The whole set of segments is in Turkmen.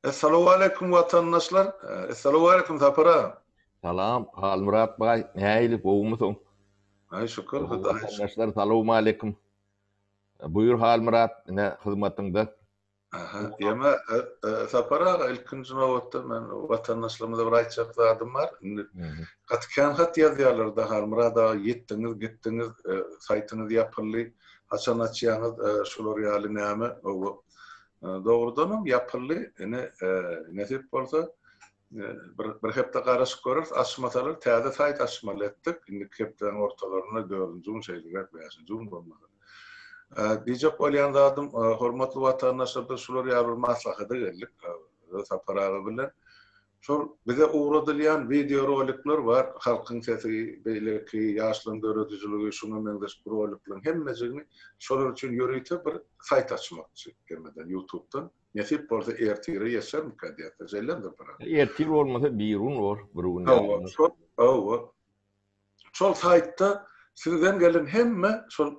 Assalamu alaikum vatandaşlar. Assalamu alaikum Tapara. Salam, Halmurat Bay, näýili bowmuşyň? Ay şükür, Bu Hudaýa şükür. vatandaşlar salamu aleykum. Buyur Halmurat, ne hyzmatyňda? Aha, yeme Tapara ilkinci nowatda men vatandaşlarymyza bir aýtjak zadym bar. Gatkan hat ýazýarlar da Harmurada ýetdiňiz, gitdiňiz, saýtyňyz ýapyldy, haçan açýaňyz şular ýaly näme? O dogrudanam ýapyldy. Ene nesip bolsa bir hepde garaşyk görür, açmasalar täze saýt açmaly etdik. Indi hepden ortalaryna 4-nji şeýleger beýanjy bolmady. Diyecek bolýan zadym, hormatly watandaşlar da şular ýaly maslahata geldik. Saparagy bilen. Şol bize uğradylýan video rolikler var. Halkyň sesi, beýleki, ýaşlyň döredijiligi, şuna meňdeş roliklerin hemmejini şolar üçin ýöreýte bir saýt açmakçy gelmeden YouTube'dan. Nesip bolsa ertire ýeşer mükadiýat ejelendir bara. Ertir bolmasa birun bor, birun. Şol saýtda sizden gelen hemme şol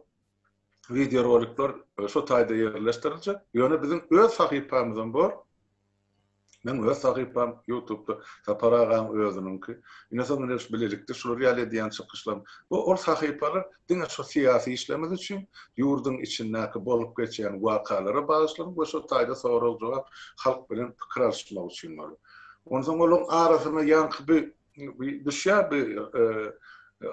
video rolikler şu taýda ýerleşdirilýär. Ýöne bizim öz sahypamyzdan bor. Men öz sahypam YouTube'da Taparagan özününki. Ýene-de bilelikde şular ýaly diýen çykyşlar. O sahypalar diňe şu syýasy işlemez üçin ýurdun içindäki bolup geçýän wakalary bagyşlanyp bu şu taýda sorag jogap halk bilen pikir alşmak üçin bar. Ondan olaň arasyna ýanky bir düşýär bir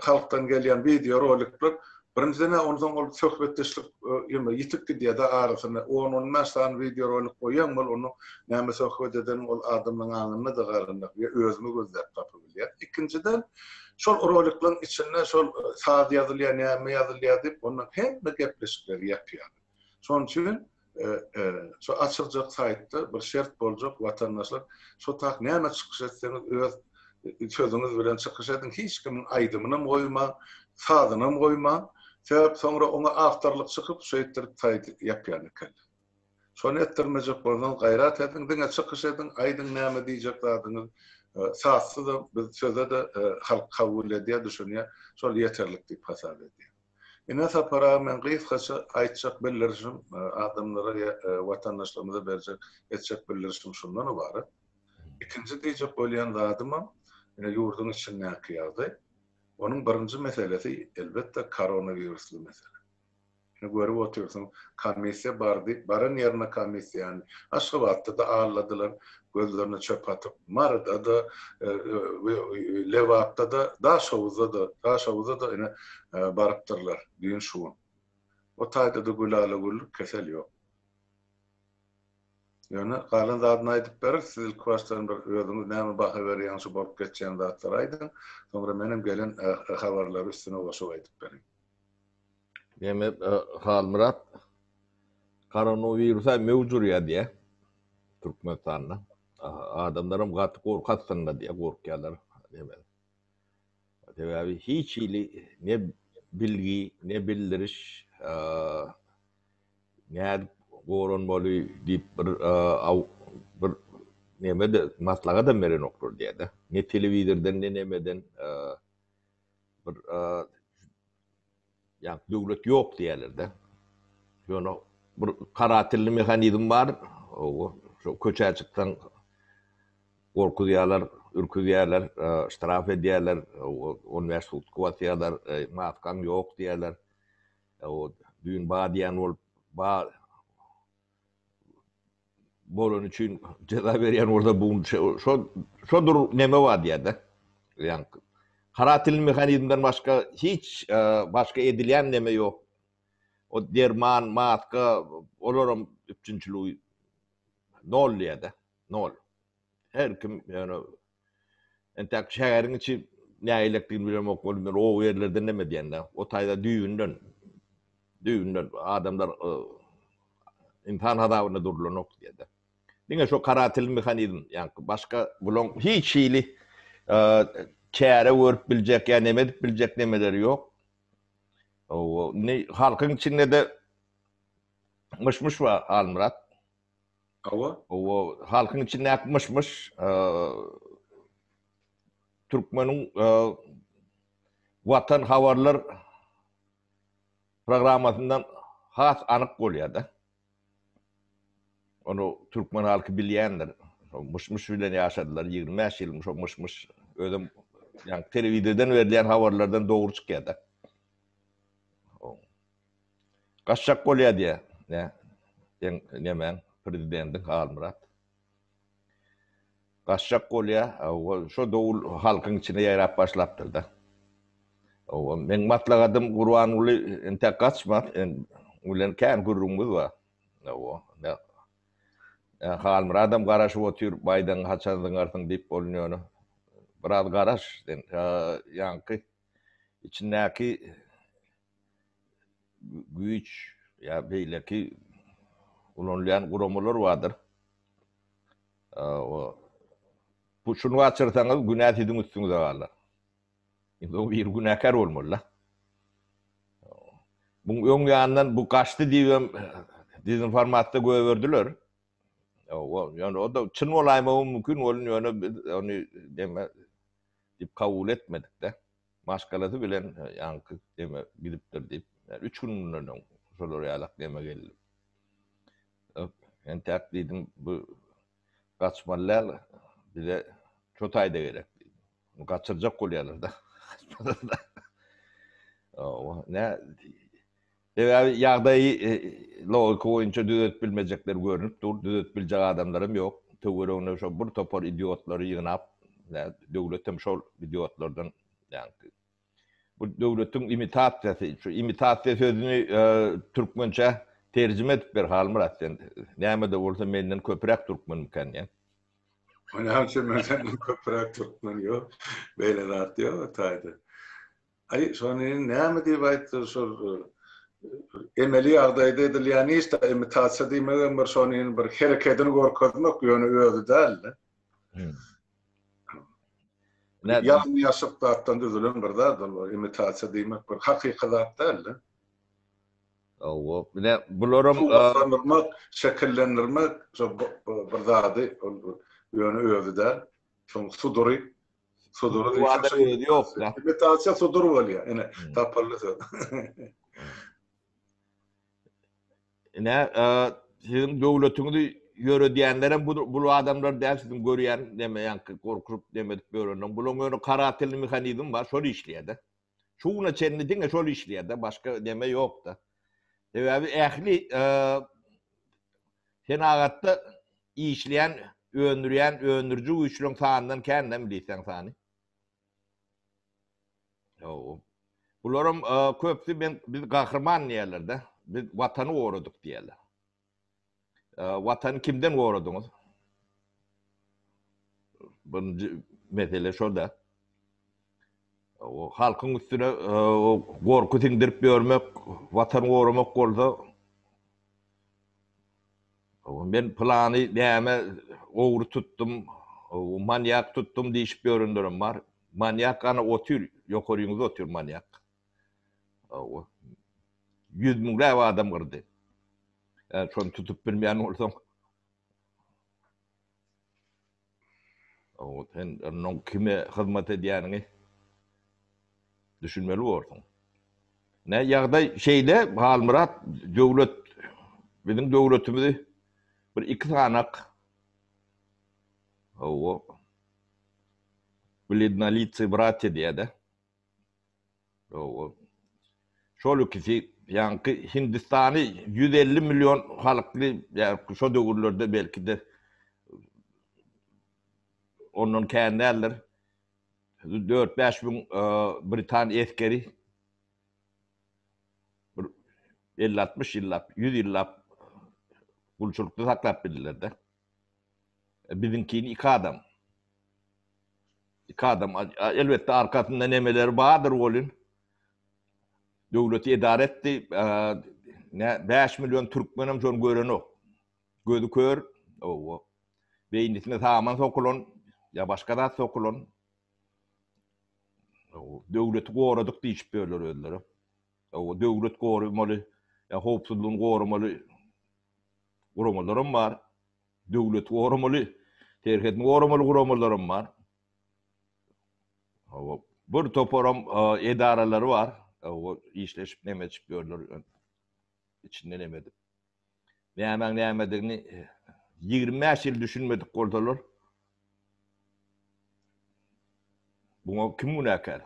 halktan gelýän video rolikler. Birinciden ondan ol söhbetdeşlik ýitip gidýär da arasyna 10 mesajdan video rolik goýan bol onu näme söhbet eden ol adamyň aňyna da garandak we özüni gözläp tapylýar. Ikinciden şol roliklerin içinde şol saat ýazylýar, näme ýazylýar diýip ondan hemme gepleşikler ýapýar. Şoň üçin şu açyljak saýtda bir şert boljak watandaşlar şu tak näme çykyş etseňiz öz sözüňiz bilen çykyş edin, hiç kimin aýdymyna goýma, sadyna goýma. Sebep sonra ona aftarlyk çykyp şeýtdir taýt ýapýan eken. Şonu etdirmejek bolan gaýrat edin, diňe çykyş edin, aýdyň näme diýjek zadyňyz saatsyz da biz söze de halk kabul edýär, düşünýär, şol ýeterlik diýip hasap edýär. Ine sapara men gysgaça aýtjak bildirişim adamlara watandaşlarymyza berjek etjek bildirişim şundan ibaret. Ikinji diýjek bolýan zadymam ine ýurdun içindäki ýazdy. Onun birinci meselesi elbette koronavirüslü mesele. Görüp otursun, komissiya bardy, barın yerine komissiya yani. Aşgabatda da ağırladılar, gözlerine çöp atıp, Marada da, Levap'ta da, Daşavuz'a da yine barıptırlar, düğün şuun. O taýda da gülala güllük kesel yok. Yani galan zadyny aýdyp berer, siz ilk başdan bir özüňiz näme baha berýän şu bolup geçýän zatlar aýdyn. Soňra menem gelen habarlary üstüne goşup aýdyp berin. Ýeme Halmurat koronawirusa mewjurýa diýe Türkmenistanda. Adamlarym gaty gorkatsyna diýe gorkýarlar diýe. Tabii hiç ili ne bilgi, ne bildiriş, ne goron bolu diýip bir näme de maslahat da beren okdur diýdi. Ne telewizordan ne nämeden bir ýa döwlet ýok diýerler. Ýöne bir karatilli mehanizm bar. O şu köçäçikden gorkudýarlar, ürküdýärler, ştraf edýärler, universitet kuwatýarlar, maskan ýok diýerler. O düýün badiýan bolup bolan üçin ceza berýän orada bu şodur näme bar diýdi. Ýani karatil mehanizmden başga hiç başga edilýän näme ýok. O derman, maska, olaram üçinçiligi nol diýdi. Nol. Her kim ýani entek şäheriň içi näýilikdigini bilmek bolmar, o ýerlerde näme diýende. O taýda düýünden adamlar imtihan hadawyna durulanyk diýdi. Diňe şu karatil mehanizm, ýani başga bulan hiç ili käre görüp biljek, ýa näme edip biljek nämeleri ýok. O ne halkyň içinde de mışmış var Almurat. O halkyň içinde mışmış Türkmeniň Watan habarlar programmasından has anyk bolýar da. Onu Türkmen halky bilýändir. Mışmış bilen yaşadılar. 25 yılmış o mışmış. Ödüm yani televizyondan verilen haberlerden doğru çıkıyor da. Kaçacak kolya diye. Ne men prezidentin Almurat. Kaçacak kolya şu doğul halkın içine yayrap başlattır da. Men matlagadım Kur'an uli ente kaçma. Ulen kan gurrumuz var. Almurat'ım garaşı otur baydan haçandın artın deyip oluyor. Biraz garaş. Yankı içindeki güç ya belki ulanlayan kurumalar vardır. Bu şunu açırsanız günah edin üstünüze varlar. Şimdi o bir günahkar olmalı. Bu ön yandan bu kaçtı diyeyim dezenformasyonda göverdiler. Yani o da çın olayma mümkün oluyor onu deme deyip kabul etmedik de. Başkaları bilen yankı deme gidiptir deyip. Yani 3 günün sorular yalak deme geldi. Ben taklidim bu kaçmalar bize çok ayda gerek. Kaçıracak kolyalar da. Ne? Yağdayı logika oyunca düzelt bilmeyecekler görünüp dur. Düzelt bilecek adamlarım yok. Tövürüğüne şu bir topar idiotları yığınap devletim şu idiotlardan yani bu devletin imitasyası, şu imitasya sözünü Türkmençe tercüme edip bir Almurat sen. Näme de bolsa menden köpürek Türkmen mükän ya. Onu hamşe menden köpürek Türkmen yok. Böyle rahat diyor taydı. Ay sonra näme diýip aýtdy şu emeli ýagdaýda edilýän iş de imitasya diýmegen bir şonun bir hereketini görkezmek ýöne özü däl. Ýalny ýaşyp datdan düzülen bir zat ol. Imitasya diýmek bir hakyky zat däl. Bile bularım sanırmak, şekillendirmek bir zady ýöne özü däl. Şoň suduri yok da. Imitasya sudur bolýar. Ene taparly söz. Sizin döwletinizi ýöredýänlere bu adamlar däl sizin görýän demeýän korkup demedik görünen. Bular öňe karatilli mehanizm bar, şol işleýär. Şuňa çendiňe şol işleýär, başga deme ýok da. Sebäbi ähli senagatda işleýän, öndürjü güýçlüň sanynyň kändem bilýän sany. Bularym köpsi biz gahrman diýerler-de. Biz watany goradyk diýerler. Watany kimden goradyňyz? Birinji mesele şoda. O halkyň üstüne gorku tiňdirip bermek, watan goramak bolsa men plany näme ogry tutdum, manyak tutdum diýip göründirim bar. Manyak ana otur, ýokaryňyza otur manyak. 100 000 adam girdi. Şonu tutup bilmeýän bolsaň. Sen onun kime hyzmat edýäniňi düşünmeli bolsaň. Ne ýagdaý şeýle Almurat döwlet bizim döwletimizi bir iki sanak Бледнолицый братья diýdi. Şol ikisi ýanky Hindistany 150 milyon halkly ýa şo döwürlerde belki de onun kändeldir. 4-5 bin Britan eskeri 50-60 ýyllap, 100 ýyllap gulçulukda saklap bildiler-de. Bizinkini iki adam. Elbette arkasında nemeler bardır bolun. Döwleti edare etdi. 5 milyon Türkmenim şonu gören ok. Gözü kör. Beýnisine saman sokulun. Ya başka da sokulun. Döwleti goradyk diýip berler özleri. Döwlet goramaly. Ya hopsuzluğun goramaly. Guramalarım var. Döwlet goramaly. Terhetni goramalarım var. Bir toparam edaralary var. O işleşip nemetip görler içinde nemedip. Näme nämedigini 25 yıl düşünmedik bolsalar. Buna kim münakar?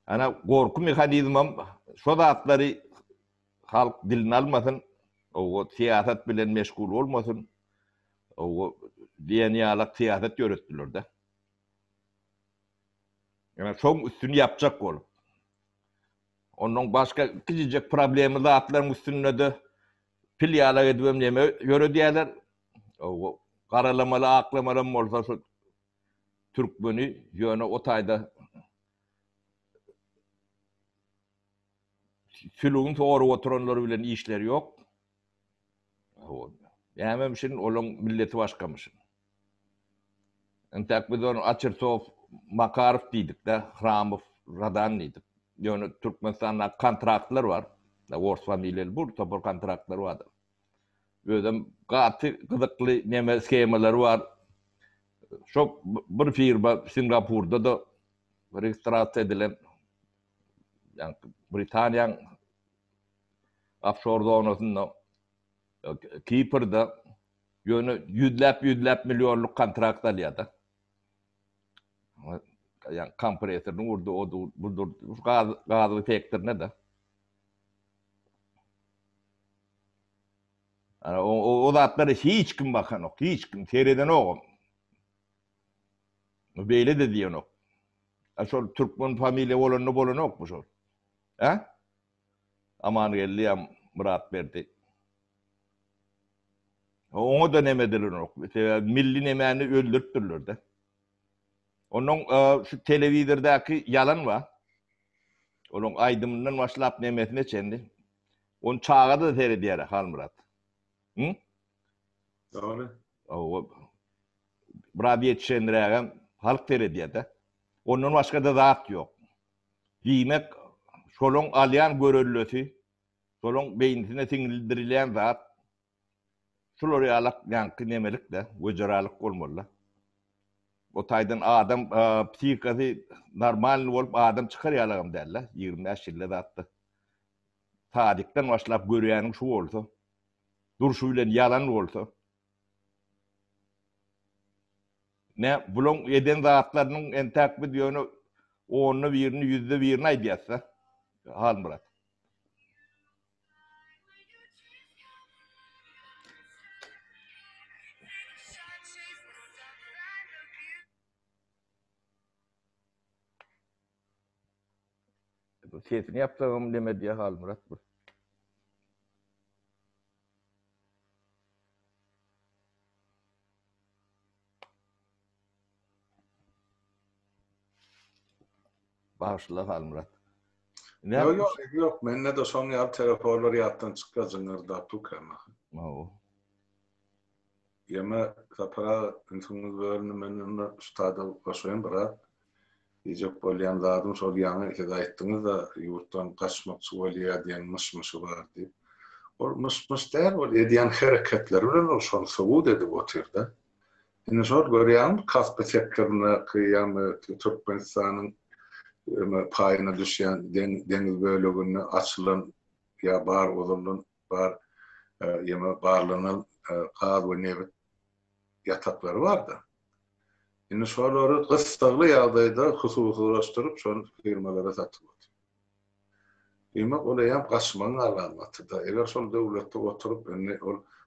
Ana gorku mekanizmam şu zatları halk dilini almasın, o siyaset bilen meşgul olmasın, o dünyalık siyaset yörettiler de. Yani çok üstünü yapacak ol. Onun başka küçücük problemi zatların üstünde de filyala edibem deme yöre diyorlar. O karalamalı, aklamalı olsa şu Türkmeni yöne o tayda sülüğün doğru oturanları bilen işleri yok. Yememişsin, olan milleti başkamışsın. Entek biz onu Açırsov, Makarov dedik de, Hramov, Radan dedik. Yani Türkmenistan'da kontraktlar var. Ors familiyeli bu topor kontraktlar vardır. Böyle katı kızıklı neme skemaları var. Çok bir firma Singapur'da da registrasyon edilen, yani Britanya'nın offshore zonasında Kipur'da yönü yüzlep milyonluk kontrakt alıyordu. Yani kompresörün vurdu, o budur gazlı faktörüne de. Yani o zatlara hiç kim bakan yok, hiç kim seyreden yok. Böyle de diyen yok. Şol Türkmen familya olanı yok mu şol? He? Aman geldi Murat verdi. Onu da nemediler yok. Milli nemeni öldürttürler de. Onun şu televizyondaki yalan var. Onun aydımından başlap nemesine çendi. Onun çağı da seyrediyor hal Murat. Hı? Doğru. O Murat yetişendiren halk seyrediyor da. Onun başka da zat yok. Yemek şolun alyan görüllüsü, şolun beyinisine singildirilen zat. Şolary alak yankı nemelik de, vıcıralık olmalı. O taydan adam psikası normal olup adam çıkar yalağım derler. 25 yılda da attı. Tadikten başlap görüyenin şu olsa. Durşuyla yalan olsa. Ne bulun eden zatlarının en takbid yönü 10'nu birini, 100'de birini aydiyatsa. Hal Murat. Sesini yapsam demedi ya hal Murat bu. Bağışla hal Murat. Yok. Men ne de son yap telefonları yaptan çıkacağınır da tukama. Oo. Yeme kapara internет bölümünün ustada başlayan bırak. Diyecek bolyan zadım sol yanı hidayetiniz da yurttan kaçmak sualiya diyen mısmısı var deyip. O mısmıs der, o ediyen hareketler bilen o son savud edip oturdu. Yine sor görüyorum, kasp eteklerine kıyam Türkmenistan'ın payına düşen deniz bölümünü açılan ya bar olunan bar yeme barlanan kağıt ve nevet yatakları vardı. Yine soruları kısıtlı yağdaydı hususlaştırıp son firmalara satıldı. Demek olayam kaçmanın alamatı da. Eğer son devlette oturup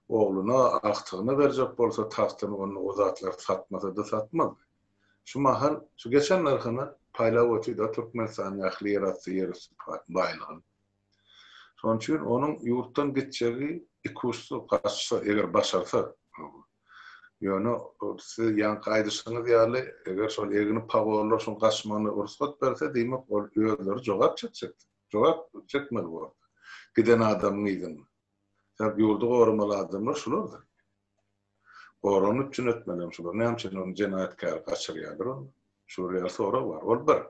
oğluna aktığını verecek bolsa tahtını onu o zatlar satmasa da satmadı. Şu mahal, şu geçen narkına paylavoti da Türkmenistan'ın ahliyeratı yerisi baylan. Son için onun yurttan gideceği ikuslu kaçsa eğer başarsa yani siz yan kaydısınız yani eğer son egini pavollar son kaçmanı ursat verse demek o üyeleri cevap çekecek. Cevap çekmeli bu arada. Giden adam mıydın? Tabi yurdu korumalı adamlar şular da. Oranı üçün etmeliyim şular. Ne için onun cenayetkar kaçırıyorlar onu? Şuraya sonra var. O bir.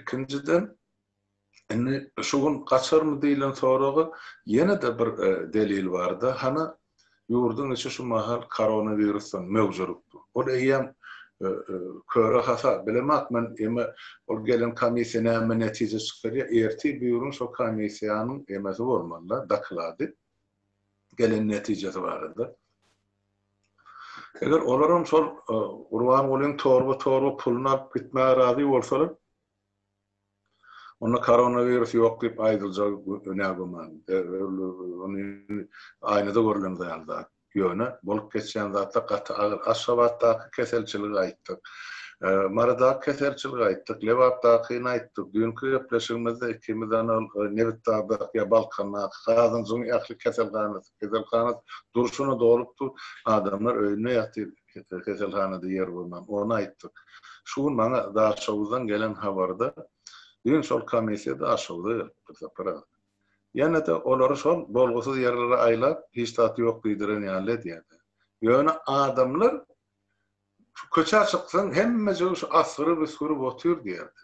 İkinciden şuun kaçır mı deyilen sonra yine de bir delil vardı. Hani yurdun içi şu mahal koronavirüsten mevcuruktu. O da eyyem köre hasa bilemek men eme o gelen komisyona men netice çıkarıyor. Erti buyurun şu komisyanın emesi olmalı, dakladı. gelen netijesi barada. Eger olaram şol urwan bolan torba puluna alıp gitmäge razy bolsalar, onda koronavirus ýok diýip aýdylja önägüman. Ony aýnada görülen zalda. Ýöne bolup geçen zatda gaty agyr aşgabatdaky keselçiligi aýtdyk. Marada keselçiligi aýtdyk, Lewapdaky aýtdyk. Dünkü ýepleşigimizde ikimizden Nevitdagda ýa Balkanda Gazanjyň ýakly keselxana duruşuna dolupdy. Adamlar öýüne ýatyp keselhanada ýer bolman. Onu aýtdyk. Şu maňa da şowdan gelen habarda dün şol komissiýada aşawdy para. Ýene-de olary şol bolgusyz ýerlere aýlap hiç taty ýok diýdiren ýaly diýdi. Ýöne adamlar köçe çyksaň hemme şu asgyry büsgüri botyr diýerdi.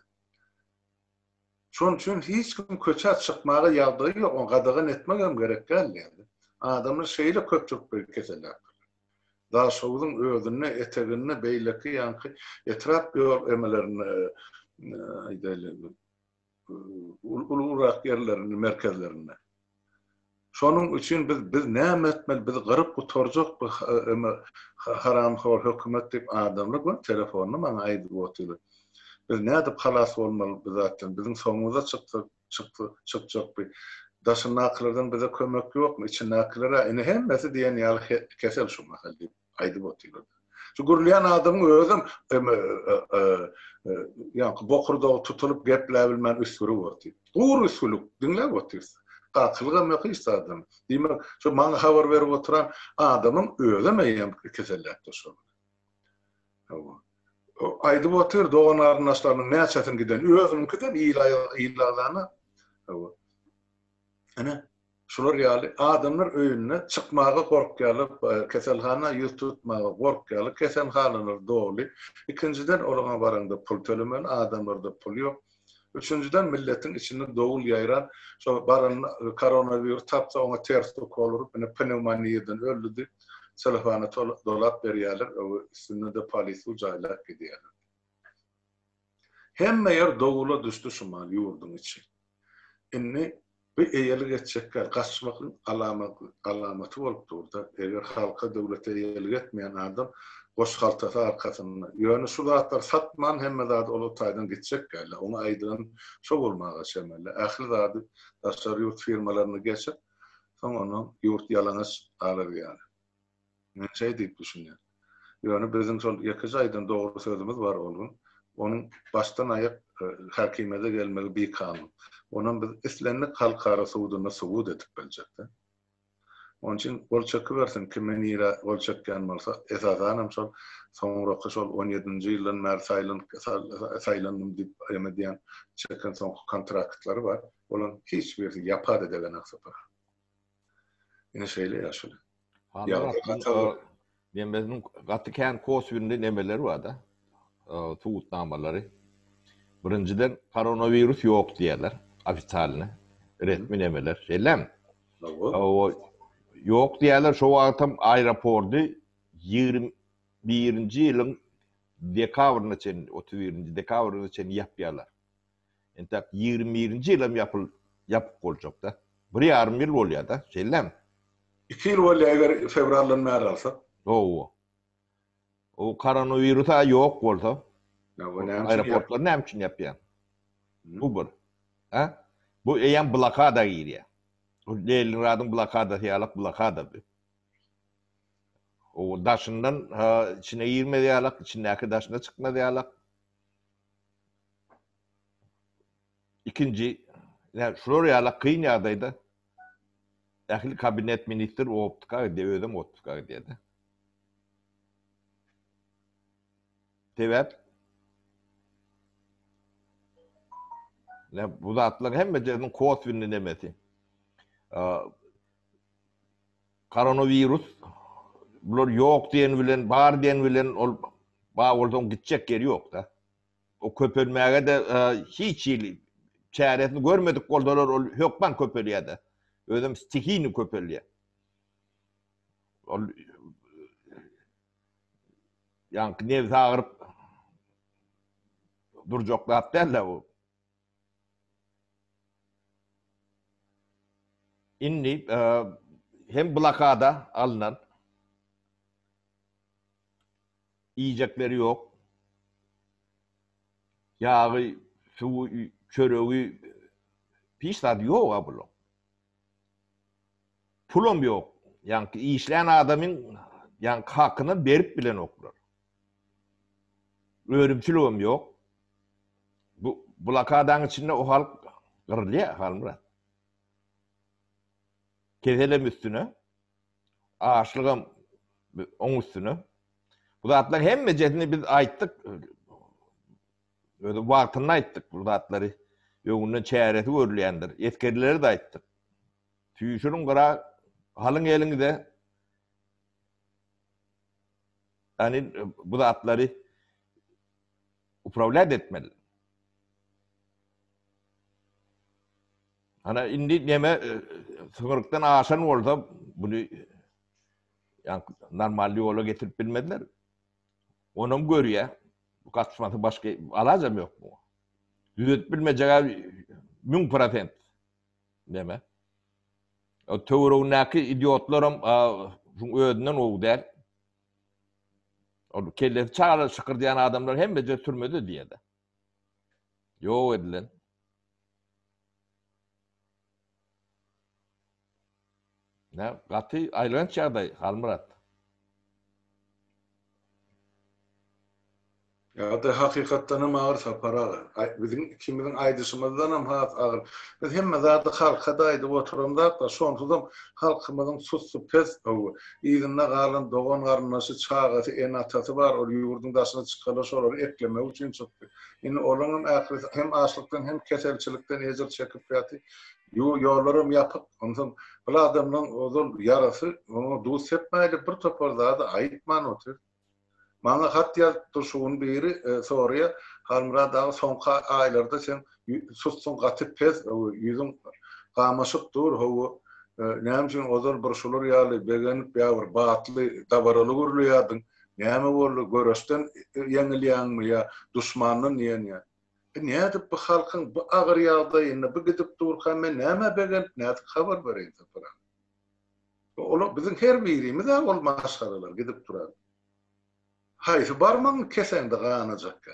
Şoň üçin hiç kim köçe çykmagy ýagdagy ýok, onu gadagan etmegem gerek geldi. Adamlar şeýle köpçük keseler. Daha şowdyň özüne, etegine, beýleki ýanky etrap ýol emelerini aýdaýlar. Ulurak yerlerini, merkezlerini. Şonun üçün biz näme etmeli, biz gyryp gutorjak haram hor hökümet diýip adamlar bu telefonu maňa aýdyp oturdy. Biz nädip halas bolmaly biz zaten bizim soňumuza çykjak bir daşynaklardan bize kömek ýokmy? İçinäkilere ine hemmesi diýen ýaly kesel şu mahalda aýdyp oturdy. Şu gurulýan adamyň özüm ýa-ni bokurda tutulup gepläp bilmän üsuri boldy. Dur üsuluk dinläp otursa. Gakylgam ýok hiç adam. Diýmek, şu maňa habar berip oturan adamyň özü meýem keselläpdir şol. Aýdyp otur dogan arnaşlarynyň näçetin giden özünikinden ýylagyna. Ana şular ýaly adamlar öýüne çykmagy gorkýaly, keselhana ýyl tutmagy gorkýaly, keselhanalar doly. İkinciden olaňa baranda pul tölemeli, adamlarda pul ýok. Üçüncüden milletin içinde doğul yayran, şu baran koronavirüs tapsa ona ters olup, pneumoniyadan öldü. Telefona dolap berýärler, üstünde de polis ujaýlap gidýärler. Hemme yer doğula düştü şumal ýurdun içi. Inni bir eýelik etjekler, gaçmakyň alamaty bolup durda. Eger halka döwlete eýelik etmeýän adam boş haltasy arkasynda. Ýöne şu zatlar satman hemme zat olu taýdan gitjek geldi. Onu aýdyran şo bolmaga şemelle. Ähli zat daşary ýurt firmalaryny geçip, soň onu ýurt ýalanyş alar ýaly. Men şeý diýip düşünýär. Ýöne bizim şol ýekiz aýdan dogry sözümüz bar bolgun. Onun baştan aýap hakimede gelmeli bir kanun. Onun biz islenlik halkara suwudyna suwud edip biljekdi. Onun için bolçaky bersin kimen ýere bolçakkan bolsa esasanam şol soňra şol 17-nji ýyldan mär saýlandym diýip aýamadyň çeken soň kontraktlary bar. Olan hiç bir ýapad edilen aksapa. Ine şeýle ýaşaly. Ben bizim gatyken koswinde nemeleri var da. Tuğutnamalary. Birinciden koronavirüs ýok diýerler. Ofisalny. Resmi nemeler. Şeýlem. Ýok diýerler şo wagtam aeroportdy 21-nji ýylyň dekabryna çen 31-nji dekabryna çen ýapýarlar. Entek 21-nji ýylym ýapyp boljak da. 1,5 ýyl bolýar da. Şeýlem. 2 ýyl bolýar eger fevraldan bäri alsa. O koronavirus ýok bolsa. Aeroportlar näme üçin ýapýar? Bu bir. Bu eýen blokada girýär. O Leningradyň blokada ýalyk blokada. O daşyndan içine girmedi ýalyk, içindäki daşyna çykmady ýalyk. İkinji, şular ýalyk kyn ýagdaýda ähli kabinet ministr optika ödem optika diýdi. Sebäp bu zatlar hemme jerden koswinde nemeti. Koronavirus bular ýok diýen bilen, bar diýen bilen ol boldan gitjek ýeri ýok da. O köpelmäge de hiç ýyl çäretini görmedik boldalar ol hökman köpelýärdi. Özüm stihini köpelýär. Ol ýanky nebs agyryp durjoklar derler o. Inni hem blokada alınan yiyecekleri yok. Yağı, su, çöreği, hiç tadı yok abla. Pulum yok. Yani işleyen adamın yani hakkını verip bilen okular. Öğrümçülüğüm yok. Bu blakadan içinde o halk kırılıyor halmıra. Kezelem üstüne, ağaçlığım onun üstüne. Bu zatlar hem mecetini biz ayttık, öyle vaktini ayttık bu zatları. Yoğunluğun çeyreti görülendir. Yetkilileri de ayttık. Tüyüşürün kıra halın elini de yani bu zatları upravlat etmeli. Ana indi neme sınırlıktan aşan olsa bunu yani normal yola getirip bilmediler. Onun görüyor. Bu katışması başka alacağım yok mu? Düzet bilmeyeceği %100% deme. O teoronaki idiotlarım öğünden o der. O kellesi çağırır şıkır diyen adamlar hem bece sürmedi diye de. Yok edilen. Ne? Katı ayrılan çağday Halmurat. Ya da hakikattan hem ağır sapara. Bizim kimizin aydışımızdan hem ağır. Biz hem zaten halka daydı oturumda da sonsuzdum halkımızın sussu pes o. İzinle kalan doğan karnısı çağası en atası var. O yurdun daşına çıkalı sonra ekleme için çıktı. Yani olanın ahireti hem açlıktan hem keselçilikten ezir çekip yatı. Yollarım yapıp ondan bu adamın o yarası onu dus etmeydi bir toparda da ayıtman otur. Bana hat yazdı şuun biri soruya Halmura dağı sonqa aylarda sen sussun qatıp pes yüzün qamaşıp dur hovu nämçin ozal burşulur ýaly begenip ýa-bir batly tabaraly gürlüýadyn näme boldy görüşden ýeňilýänmi ýa duşmanyň ýene näde bu halkyň bu agyr ýagdaýyny bu gidip durýan men näme begen näde habar berýär bura ola bizim her birimiz ol maşgalalar gidip durar. Hayır, barman kesende ganacakka.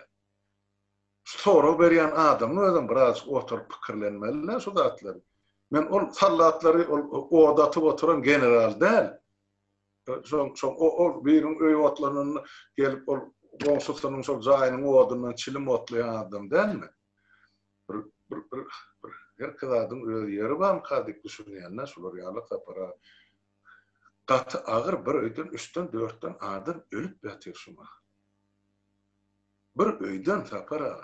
Soru berýän adam özüm biraz oturup pikirlenmeli şu zatlar. Men ol sallatlary o odatyp oturan general däl. O birin öý otlanyny gelip ol gonsutanyň şol jaýynyň odundan çilim otlayan adam dälmi? Bir her kadadın öz ýeri bam kadyk düşünýänler şolar ýaly tapara. Gatı ağır bir öýden 3-den 4-den adam ölüp ýatyr şuma. Bir öýden tapara.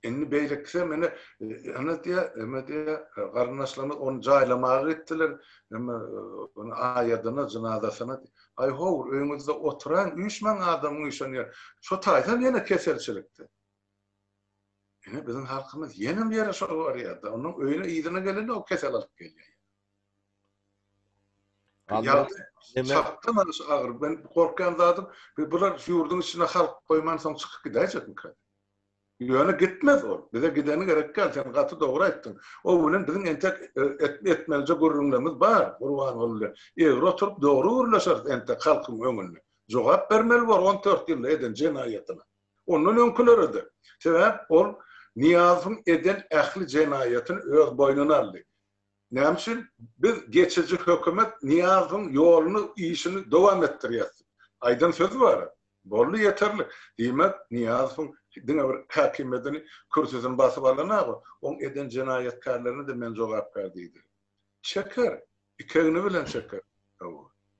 Enni beýlekse meni ana diýe garnaşlamy onu jaýlamagy etdiler. Ama onu aýadyna jynazasyna ay howr öýüňizde oturan 3 men adamyň ýeşenýär. Şo taýdan ýene keselçilikdi. Ene bizim halkymız ýene ýere şo bar ýa-da onuň öýüne ýygyna gelende o kesel alyp gelýär. Çaptım ağır. Ben korkan zadım. Bular yurdun içine halk koyman son çıkıp gidecek mi? Yöne gitmez o. Bize gideni gerek gel. Sen katı doğru ettin. O bunun bizim entek etmelice gururlarımız var. Kurban oldu. Oturup doğru uğurlaşır entek halkın önüne. Cevap vermeli var 14 yılda eden cinayetine. Onun önküleridir. Sebep ol niyazın eden ehli cinayetini öz boynuna aldı. Nämçin biz geçici hökümet niyazın yolunu, işini devam ettirýär. Aydın söz var. Bolly yeterli. Diýmek niyazın diňe bir hakimiyetini kürsüsini basyp alanagy, on eden jinayetkarlaryny da men jogap berdiýdi. Çeker. İkegini bilen çeker.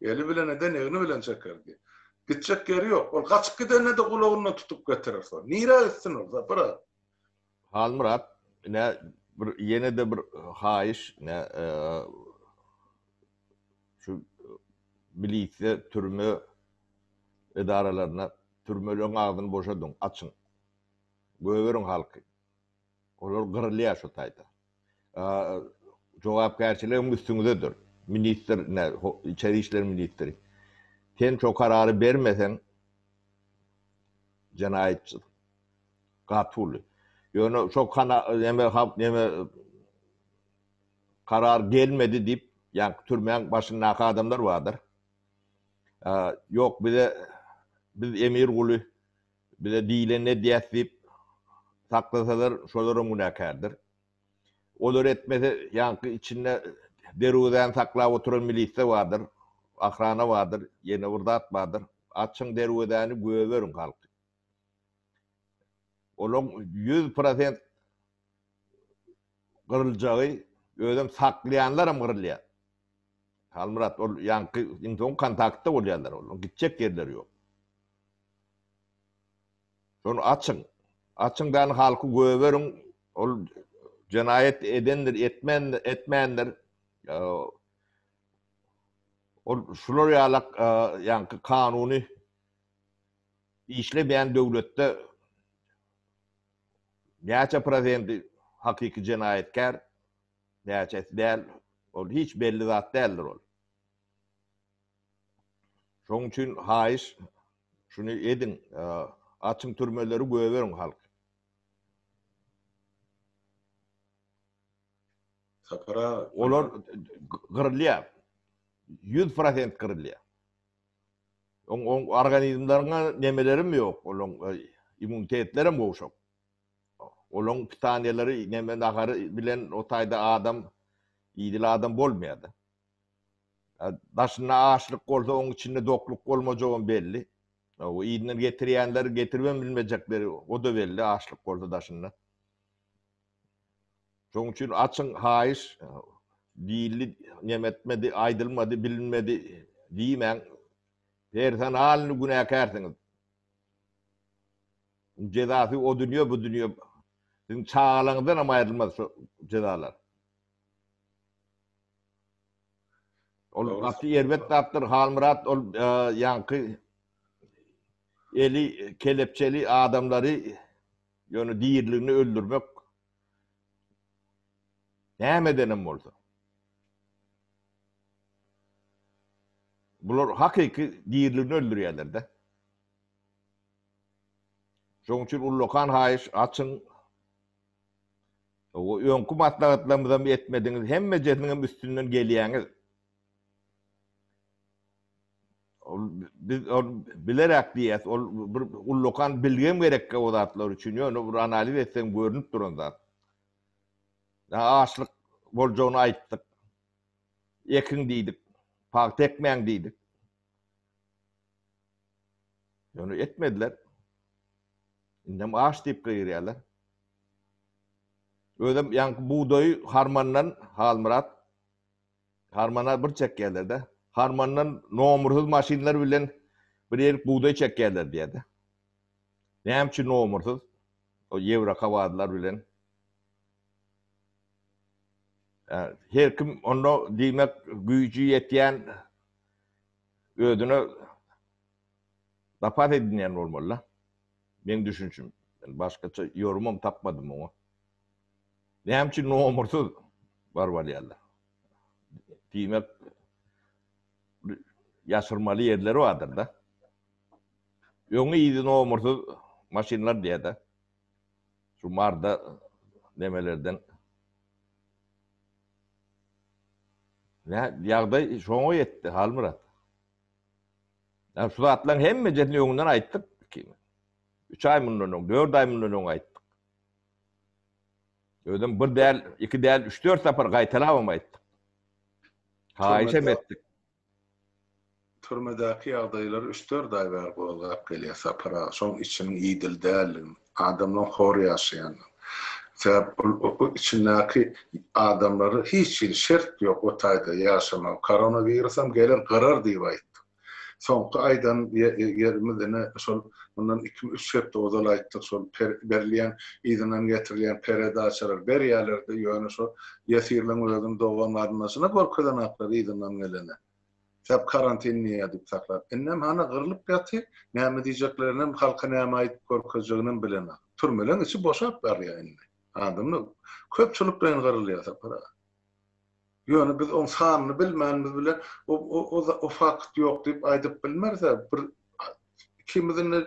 Eli bilen eden egini bilen çekerdi. Gitjek ýeri ýok. Ol gaçyp gidene de gulagyny tutup getirir. Nire gitsin orada? Bırak. Halmurat ne yine de bir hayiş ne şu milisiya türmü idaralarına türmelerin ağzını boşadın açın. Göverin halkı. Olar gırılıyor şu tayda. Cevapkarçılığın üstündedir. Minister ne İçeri İşler Ministeri. Sen çok kararı vermesen cinayetçi. Katul. Yani çok neme karar gelmedi deyip yani türmeň başyndaky adamlar vardır. Yok biz emir guly, bize diýlene diýip saklasalar şolary münakardyr. Olar etmese yani içinde deruden saklap oturan milisiýa vardır, ahrana vardır, yeni urdat vardır. Açın derudany göwerin halk. Olon 100% gyryljagy özüm saklayanlar hem gyrylýar. Halmurat ol yankı inson kontaktda bolýarlar ol. Gitjek yerleri ýok. Şonu açıňdan halky göwerin ol cinayet edendir, etmeyendir. Ol şular ýalak yankı kanuny işlemeýän döwletde näçe prezidenti hakyky cinayetkär, näçesi däl, ol hiç belli zat däldir ol. Şoň üçin haýyş şunu edin, açyň türmeleri göwerin halk. Sapara Olar gyrylýar. 100% gyrylýar. On organizmlaryňa nemelerim ýok, olaň immunitetlerim bolşak. Olaň pitaniýeleri neme nahary bilen o taýda adam, ýyl adam bolmaýardy. Daşyna açlyk bolsa oň içinde dokluk bolmajagyn belli. O ýylyny getirýänler getirben bilmejekleri o da belli, açlyk bolsa daşyna. Şoň üçin açyň haýyş diýildi, nemetmedi, aýdylmady, bilinmedi diýmän hersen halyny günäkärsiňiz. Jezasy o dünýä bu dünýä sizin çağalaňyzdan hem aýrylmaz şu jezalar. Ol gaty erbet tapdyr Halmurat ol yankı eli kelepçeli adamları ýöne diýirligini öldürmek nämedenem bolsa. Bular hakyky diýirligini öldürýärler de. Şoň üçin ullakan haýyş açyň o öňkü maslahatlarymyzdan etmediňiz hemme jetiniň üstünden gelýäňiz. Biz bilerek diýäs, ol bir ullakan bilgem gerekke o zatlar üçin ýöne bir analiz etsen görünüp duran zat. Açlyk boljagyny aýtdyk. Ekin diýdik, pak tekmeň diýdik. Ýöne etmediler. Indem aş diýip gyrýarlar. Özüm yankı buğdayı harmandan Halmurat, harmana bir çekýärler de. Harmandan nomursuz maşinler bilen bir ýerik buğday çekýärler diýdi. Näme üçin nomursuz? O Ýewra kawadylar bilen. Her kim onu diýmek güýji ýetýän ödüne dapat edinýän bolmaly. Men düşünçüm. Başgaça ýorumam tapmadym oňa. Näme üçin nomursuz bar bolýarlar? Diýmek ýaşyrmaly ýerleri bardyr da. Ýöňe ýygy nomursuz maşinlar diýdi. Şu marda nemelerden. Ýagdaý şoňa ýetdi Halmurat. Şu zatlaryň hemme jetini ýöňünden aýtdyk. 3 ay mundan, 4 ay mundan aýtdyk. Ödüm bir däl, 2 däl, 3-4 sapar gaýtalabam aýtdyk. Haýyş etdik. Türmedäki ýagdaýlar 3-4 ay bäri bolap gelýär sapara. Şoň içiniň ýydyl däl, adamlaryň hor ýaşaýan. Sebäp o içindäki adamlary hiç şert ýok o taýda ýaşamak. Koronavirusam gelen garar diýip aýtdy. Soňky aýdan ýerimizde şol bundan 2-3 hepde ozal aýtdyk şol berilýän ýygynyň getirilýän peredaçalar berýärlerde ýöne şo ýesirliň özüň doganlaryna gorkadan aklary ýygynyň gelene. Sebäp karantinni edip saklap. Innem hana gyrylyp ýaty, näme diýjeklerini halka näme aýdyp gorkajagyny bilen. Türmeleň içi boşap berýär indi. Adamny köpçülik bilen gyrylýar sapara. Ýöne biz oň sanyny bilmänimiz bilen o fakt ýok diýip aýdyp bilmerse bir kimizin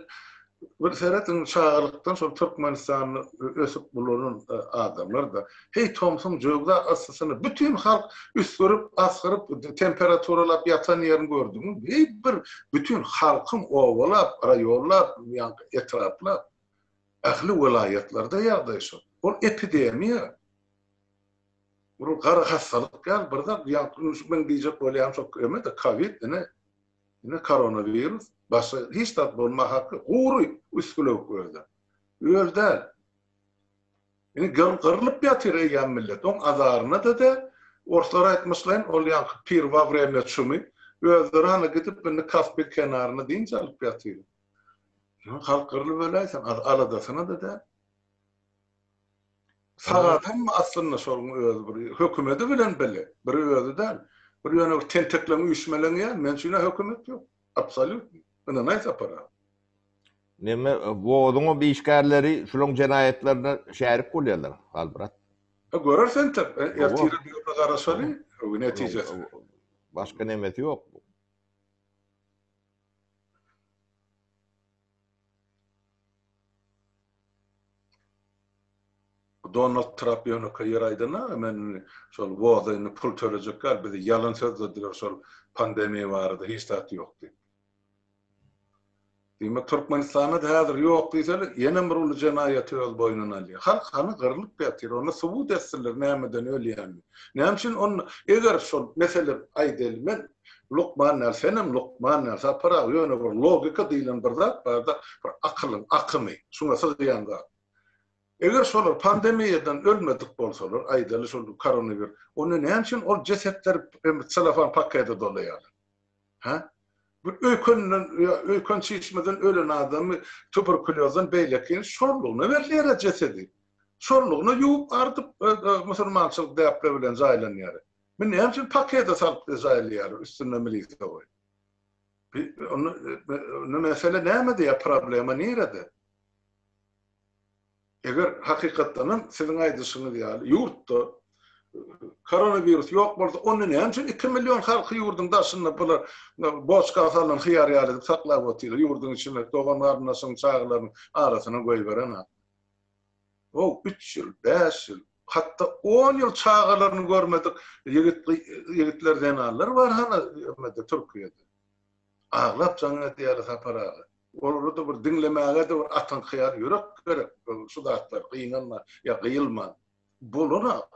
bir seretin şaýarlykdan şol Türkmenistanyny ösüp bulanyn adamlar da hey Thomson jogda asasyny bütün halk üst görüp asgyryp temperaturalap ýatan ýerini gördüňmi? Hey bir bütün halkym owalap, raýonlap, ýa etraplap ähli welayatlarda ýagdaý şu. Ol epidemiýa. Bu gara hastalyk gal birden ýa-da men diýjek bolýan şok emet Covid ne koronavirus başa hiç tat bolma hakkı uğruy üskülük öldü. Öldü. Yani kırılıp yatır eýän millet. On azarına da ortalara etmişlerin olyan pir va vremlet şumi öldürana gidip beni Kaspil kenarına deyince alıp yatıyor. Halk kırılıp öyleysen aladasına da saat hem aslında sorun öldü. Hükümeti bilen belli. Bir öldü der. Bir yana tenteklen uyuşmelen ya menşine hükümet yok. Absolut. Buna neyse para. Neme bu oduň bir işgärleri şulaň jenayetlerine şärik bolýarlar Albrat. Görersen tabi. Ertiri bir garaşaly. O netijesi. Başka nemeti yok. Donald Trump ýöne ýaraýdyna, men şol wagtyny pul törejekler, bizi ýalan söz dediler, şol pandemiýa barada hiç tat ýokdy. Diýmek Türkmenistanda häzir ýok diýseler, ýene bir uly jenaýat öz boýnuna alýar. Halk hany gyrylyp ýatyr, onu subut etsinler nämeden ölýän. Näme üçin on eger şol mesele aýdyl men Luqman senem Luqman sapara ýöne bir logika diýilen bir zat barda bir akylyň akymy şuňa sygýanda. Eger şolar pandemiýadan ölmedik bolsalar, aýdaly şol koronavirus, onu näme üçin ol jesetler selofan paketde dolaýar? Ha? Bir öykön çeşmeden ölen adamı tuberkulozdan beýlekin şorluğuna berler jesedi. Şorluğuna ýuwup artyp musulmançylyk däple bilen jaýlanýar. Men näme üçin paketde salyp jaýlanýar üstüne milisiýa goý. Onu mesele näme diýe problema nerede? Eger hakykatdan siziň aýdyşyňyz ýaly ýurtda koronavirus ýok bolsa, onu näme üçin 2 milyon halky ýurdun daşyna bular boşka salan hyýar ýaly saklap otyr ýurdun içinde doganlaryna soň çağlaryň arasyna goýup beren. O 3 ýyl, 5 ýyl, hatda 10 ýyl çağlaryny görmedik. Ýigitlerden allar bar hana Türkiýede. Aglap jaňa diýär sapara. Orada bir dinlemäge de bir atan hyýar ýürek gerek. Şu zatlar gynanma ýa gyýylma. Bolana.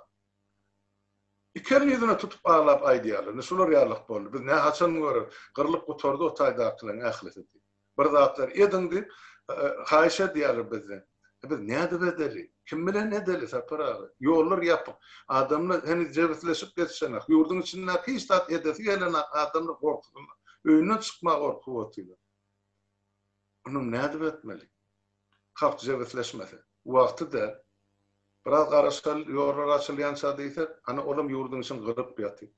İkeri ýüzüne tutup ağlap aýdýarlar. Şular ýarlyk boldy. Biz näme haçan görür? Gyrylyp gotordy o taýda akylan ählisi. Bir zatlar edindi, haýşa diýerler bize. Biz näde bedeli? Kim bilen edeli sapara? Ýollar ýapyp, adamlar heni jebetleşip geçsenek, ýurdun içinde hiç tat edesi gelen adamlar gorkdy. Öýünden çykmak gorkup otylar. Onu näde etmeli? Halk jebetleşmese. Wagty da biraz garaşal ýollar açylýança diýse, ana olam ýurdun içinde gyryp ýatyr.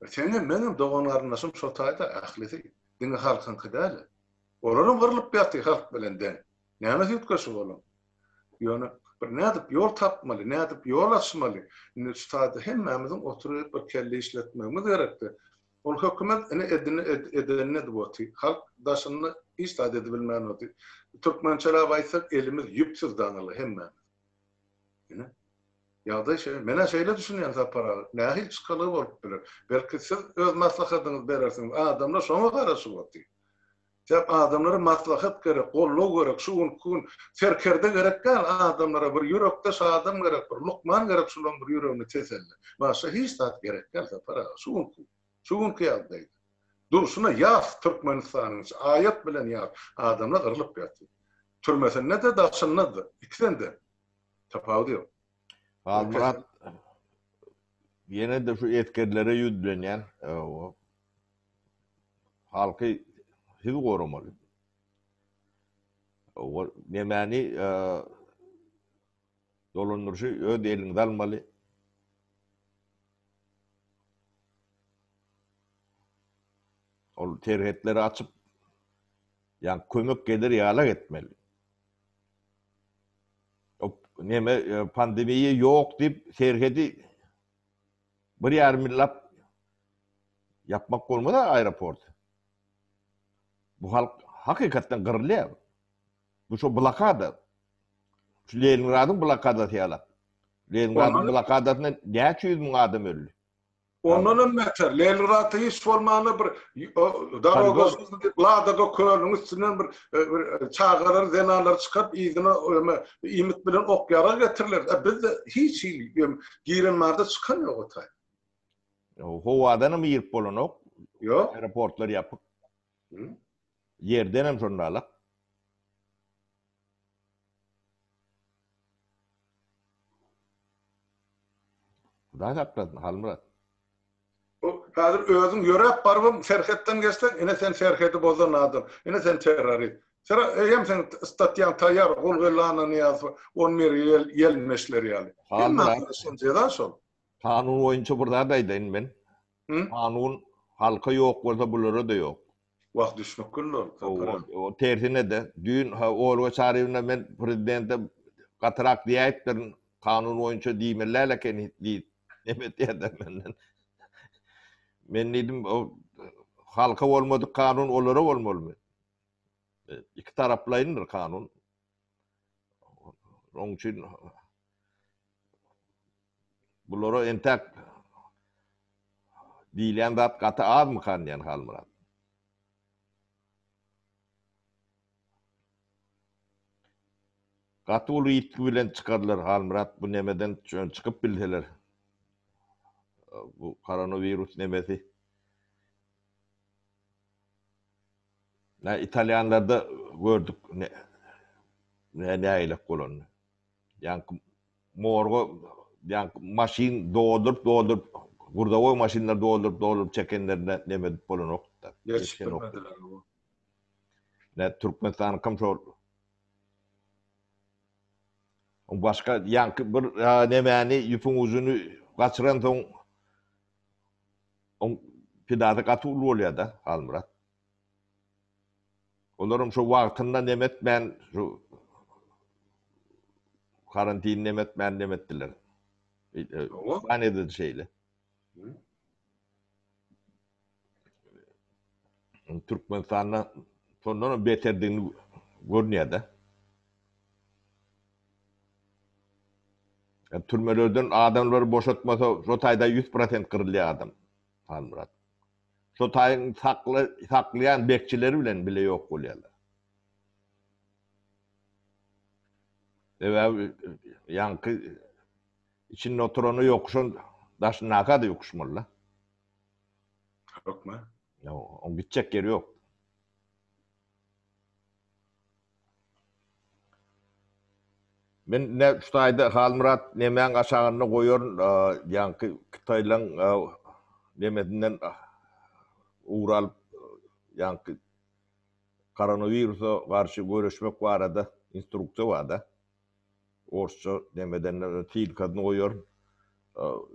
Senem menim doganlaryna şol taýda ählisi, diňe halkyň kydaly. Olaram gyrylyp ýatyr halk bilen den. Näme ýetkäşi bolam? Ýöne bir nädip ýol tapmaly, nädip ýol açmaly. Üstad hemmemiziň oturup bir kelle işletmemiz gerekdi. Ol hökümet edene diýip, halk daşyny istad edebilmän odi. Türkmençelap aýtsak elimiz ýüpsiz danaly hemme. Ýa-da mene şeýle düşünýän sapara, nähil çykaly bolup biler. Belki siz öz maslahatyňyzy berersiňiz, adamlar şoňa garaşyp otdy. Täp adamlara maslahat gerek, golluk gerek, şu gün serkerde gerek gal adamlara bir ýürekde adam gerek, bir Luqman gerek şulan bir ýüregini teselli. Başa hiç tat gerek gal sapara, şu gün kıyaldaýdy. Durşuna ýaf Türkmenistanyň aýat bilen ýaf adamlar gyrylyp ýatyr. Türmesinde de daşynda da, ikisinden de tapawdy ýok. Murat ýene de şu etkerlere ýüzlenýän halky hiç goramaly. O nemani dolanırşy öz elinde almaly. Ol terhetleri açıp yani kömek gelir ýala etmeli. O neme pandemiýa ýok diýip terheti bir ýarmylap yapmak bolmada aeroport. Bu halk hakikaten gyrylýar. Bu şu blokada. Şu Leningrad'ın blokada tiyalak. Leningrad'ın blokadasyna näçe 100 000 adam öldü. Ondan meter, Leningrad hiç olmayanı bir darogosuzun Ladaga köyünün üstünden bir çağarar, zenalar çıkıp izine imit bilen okyara getirilir. Biz de hiç girinmerde çıkan yok o tay. Hovadan mı yirip bolanok? Yok. Aeroportlar yapıp. Yerden hem sonralar. Daha sakladın, Halmurat. Hazır özüm yörep barım Ferhet'ten geçsen, yine sen Ferhet'i bozan adam. Yine sen terörist. Hem sen statyan tayyar, olgılanan yaz, on meri yelmeşler yani. Halmurat. Kanun oyuncu burada daydayın ben. Kanun halka yok, burada buları da yok. Vakt düşmek kullar. O tersine de, dün oğlu çağrıyla ben prezidente katarak diyeyiplerin kanun oyuncu değilmelerle kendi değil. Evet ya da benden. Men dedim o halka olmadı kanun olara olmalı mı? İki taraflayındır kanun. Onun için bulara entek diýilen zat gata az mı kan diyen Halmurat? Gata ulu itki bilen çıkardılar Halmurat bu nemeden çıkıp bildiler. Bu koronavirüs nemesi. İtalyanlarda gördük ne aylak kolonu. Yani morgo yani maşin doldurup burada o maşinler doldurup çekenlerine nemedi polonok da. Geçmediler bu. Ne Türkmenistan kontrol. Başka yankı bir nemeni yüpün uzunu kaçıran son on pidadı katı ulu oluyor da Halmurat. Olarum şu vaktinde nemet ben şu karantin nemet ben nemettiler. Ben dedi şeyle. Türkmenistan'da sondan beterdiğini görünüyor da. Türmelerden adamları boşaltmasa Rotay'da 100% kırılıyor adam. Halmurat. Rotay'ın saklayan bekçileri bile yok oluyorlar. Evet, yankı için oturunu yokuşun daşınaka da yokuşmalı. Yok mu? Ya, o gidecek yeri yok. Ben ne şutayda Halmurat nemen aşağına koyuyor yankı Kıtaylan demedinden uğral yankı koronavirüse karşı görüşmek var da instruksiyon var da orça demeden til kadını koyuyor.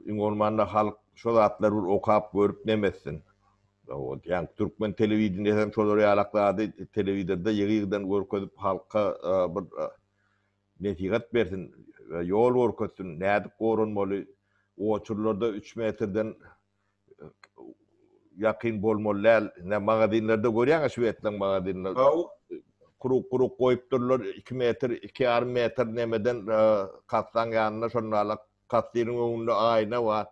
İngolmanla halk şu zatları okap görüp demesin. Yani Türkmen televizyonda hem şoları yalakladı televizyonda yığıdan görüp halka bir netigat bersin. Yol görkösün, nädik gorunmaly, oçurlarda 3 metreden yakın bolmaly. Ne magazinlerde görýän Şwedlen magazinler. Kuruk koyup durlar 2 metre, 2,5 metre nemeden katlan yanına şonala katlyryň öňünde aýna var.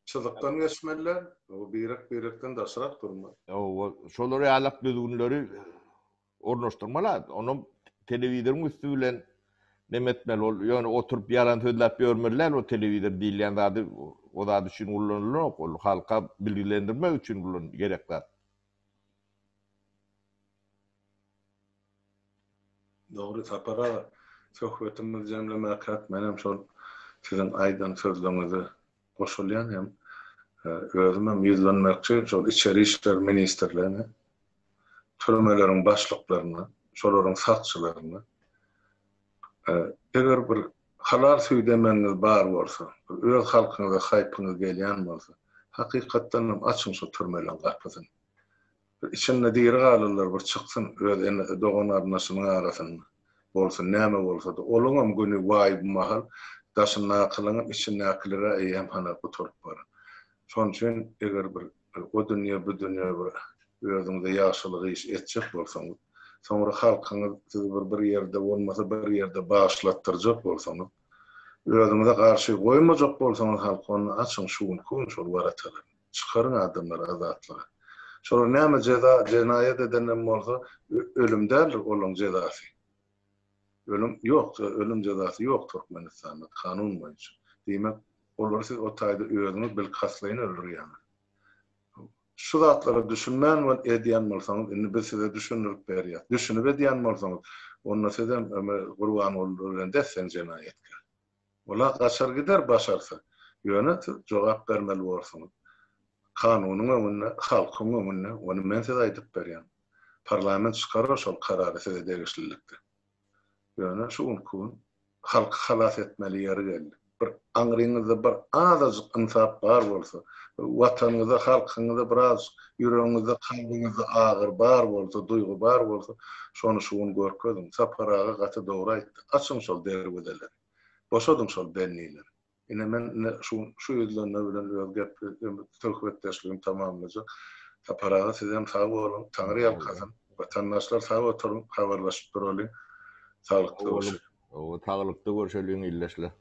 Çyzykdan geçmeliler. O birekden daşarak durma. Şolary ýalak düzgünleri ornaşdyrmalar. Onu televizyonun üstü bilen nemetmel ol. Yani oturup yalan sözlep görmeliler o televizyon diýilen zady o da üçün kullanılır. O halka bilgilendirmek üçün kullanılır gerekler. Doğru tapara söhbetimiz jemlemek menem şol sizin aýdan sözlerinizi goşulýan hem özüme yüzlenmekçi şol içeri işler ministerlerine türmelerin başlyklaryna şolaryň satçylaryna eger bir halar süýdemeniz bar bolsa, öz halkyňyza haýpyňyz gelýän bolsa, hakykatdan açyň şu türmelerin gapasyny. İçinde diýeri galyrlar bir çyksyn öz dogan arnasynyň arasynda. Bolsa näme bolsa da olaňam güni waý bu mahal daşyna kılaňyp içine akylary eýem hana guturup bar. Şoň üçin eger bir o dünýä bu dünýä bir özüňize ýaşylyk iş etjek bolsaňyz sonra halkyňyz sizi bir ýerde bolmasa bir ýerde bağışlattyrjak bolsaňyz, özüňize garşy goýmajak bolsaňyz halk onu açyň şuun kun şol baratalar. Çykaryň adamlar azatlyga. Şol näme jeza jenaýat edenden bolsa ölüm däl olaň jezasy. Ölüm ýok, ölüm jezasy ýok Türkmenistanda kanun boýunça. Diýmek, olar siz o taýda özüňiz bil kaslaýyn öldürýän. Şu zatlara düşünmän we edýän bolsaňyz, indi biz size düşünürip berýär. Düşünüp edýän bolsaňyz, onda sizem gurban bolýan desen jenaýatga. Ola gaçar gider başarsa, ýöne jogap bermeli bolsaňyz. Kanunyň öňünde, halkyň öňünde, onu men size aýdyp berýän. Parlament çykarar şol karary size degişlilikde. Ýöne şu gün halk halas etmeli ýeri geldi. Bir aňryňyzda bir azajyk insap bar bolsa, watanyňyzda, halkyňyzda biraz ýüregiňizde, kalbyňyzda agyr bar bolsa, duýgu bar bolsa, şonu şuun görkezin. Saparaga gaty dogry aýtdy. Açyň şol derwedeler. Boşadyň şol benniler. Ine men şu ýüzlerine bilen özgep töhbetdeşligim tamamlaja. Saparaga sizem sag bolun, Taňry ýalkasyn, watandaşlar sag oturun, habarlaşyp duralım. Sağlıklı olsun. O sağlıklı görüşelim illeşle.